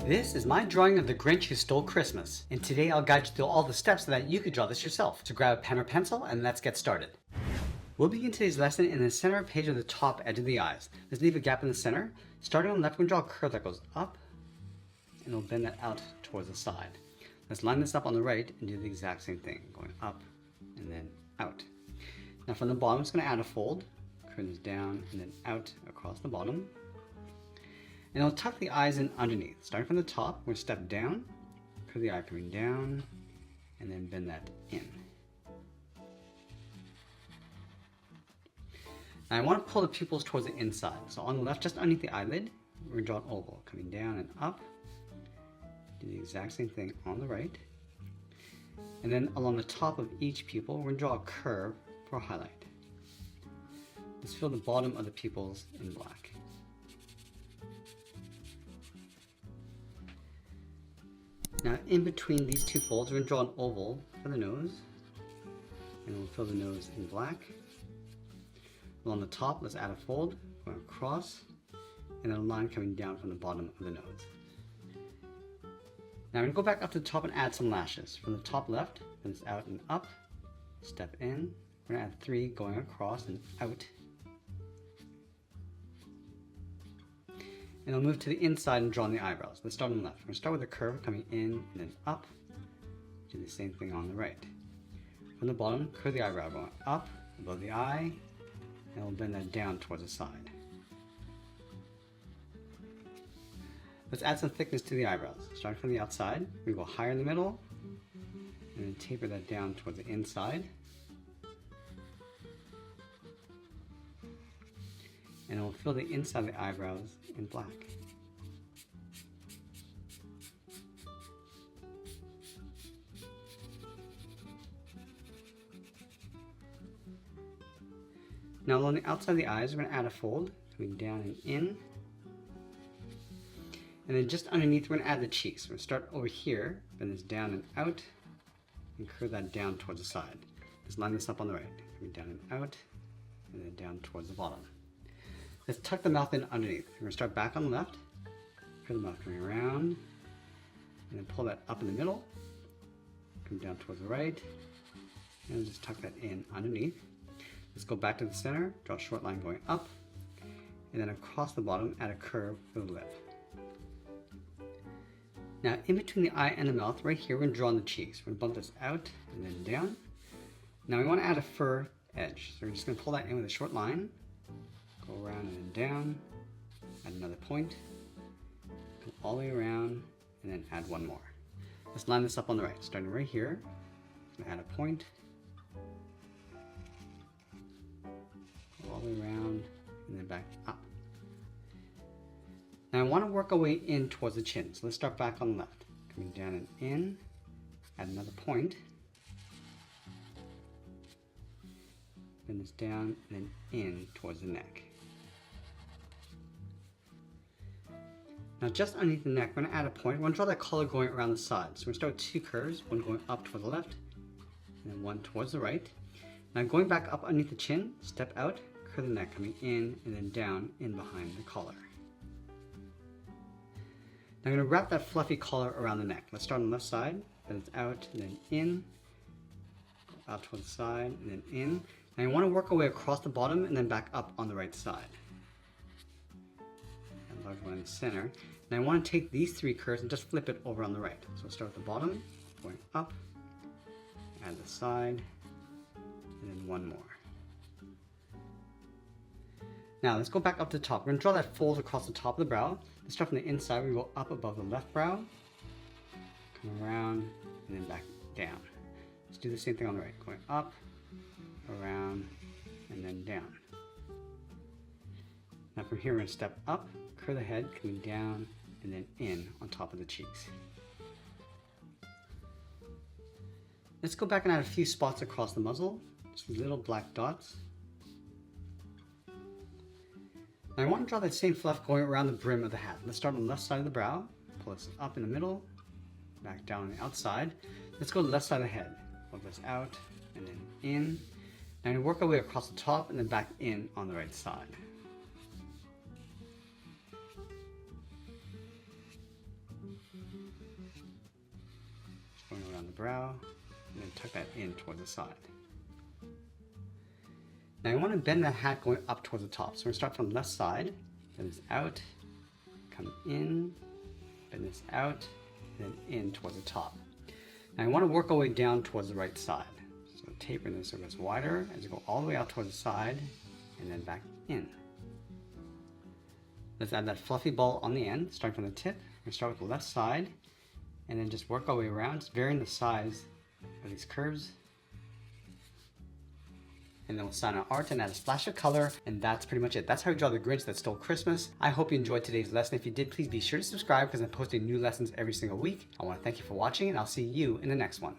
This is my drawing of the Grinch who stole Christmas, and today I'll guide you through all the steps so that you could draw this yourself. So grab a pen or pencil and let's get started. We'll begin today's lesson in the center page of the top edge of the eyes. Let's leave a gap in the center. Starting on the left, we're going to draw a curve that goes up, and we'll bend that out towards the side. Let's line this up on the right and do the exact same thing, going up and then out. Now from the bottom, I'm just going to add a fold, curve this down and then out across the bottom. And I'll tuck the eyes in underneath. Starting from the top, we're going to step down, curve the eye coming down, and then bend that in. Now I want to pull the pupils towards the inside. So on the left, just underneath the eyelid, we're going to draw an oval, coming down and up. Do the exact same thing on the right. And then along the top of each pupil, we're going to draw a curve for a highlight. Let's fill the bottom of the pupils in black. Now in between these two folds, we're going to draw an oval for the nose, and we'll fill the nose in black. Along the top, let's add a fold, going across, and then a line coming down from the bottom of the nose. Now we're going to go back up to the top and add some lashes. From the top left, then it's out and up, step in, we're going to add 3 going across and out. And I'll move to the inside and draw on the eyebrows. Let's start on the left. We're going to start with a curve coming in and then up. Do the same thing on the right. From the bottom, curve the eyebrow going up above the eye, and we'll bend that down towards the side. Let's add some thickness to the eyebrows. Starting from the outside, we go higher in the middle, and then taper that down towards the inside. And we'll fill the inside of the eyebrows in black. Now along the outside of the eyes, we're going to add a fold, coming down and in. And then just underneath, we're going to add the cheeks. We're going to start over here, bend this down and out, and curve that down towards the side. Just line this up on the right, coming down and out, and then down towards the bottom. Let's tuck the mouth in underneath. We're going to start back on the left, curve the mouth coming around, and then pull that up in the middle, come down towards the right, and just tuck that in underneath. Let's go back to the center, draw a short line going up, and then across the bottom, add a curve for the lip. Now in between the eye and the mouth, right here, we're going to draw on the cheeks. We're going to bump this out and then down. Now we want to add a fur edge, so we're just going to pull that in with a short line, go around and then down, add another point, come all the way around, and then add one more. Let's line this up on the right, starting right here, add a point, go all the way around, and then back up. Now I want to work our way in towards the chin, so let's start back on the left, coming down and in, add another point, bend this down, and then in towards the neck. Now just underneath the neck, we're going to add a point. We're going to draw that collar going around the side. So we're going to start with 2 curves, one going up towards the left, and then one towards the right. Now going back up underneath the chin, step out, curve the neck coming in, and then down in behind the collar. Now I'm going to wrap that fluffy collar around the neck. Let's start on the left side, then it's out, and then in, out towards the side, and then in. Now you want to work our way across the bottom and then back up on the right side. And large one in the center. Now I want to take these 3 curves and just flip it over on the right. So we'll start at the bottom, going up, add the side, and then one more. Now let's go back up to the top. We're going to draw that fold across the top of the brow. Let's start from the inside. We go up above the left brow, come around, and then back down. Let's do the same thing on the right, going up, around, and then down. Now from here, we're going to step up, curve the head, coming down, and then in on top of the cheeks. Let's go back and add a few spots across the muzzle, just little black dots. Now I want to draw that same fluff going around the brim of the hat. Let's start on the left side of the brow, pull this up in the middle, back down on the outside. Let's go to the left side of the head, pull this out, and then in. Now I'm going to work our way across the top and then back in on the right side. going around the brow, and then tuck that in towards the side. Now you want to bend that hat going up towards the top. So we're going to start from the left side, bend this out, come in, bend this out, and then in towards the top. Now you want to work our way down towards the right side. So taper this so it gets wider as you go all the way out towards the side, and then back in. Let's add that fluffy ball on the end, starting from the tip. We're going to start with the left side, and then just work our way around, just varying the size of these curves. And then we'll sign our art and add a splash of color, and that's pretty much it. That's how we draw the Grinch that stole Christmas. I hope you enjoyed today's lesson. If you did, please be sure to subscribe because I'm posting new lessons every single week. I want to thank you for watching, and I'll see you in the next one.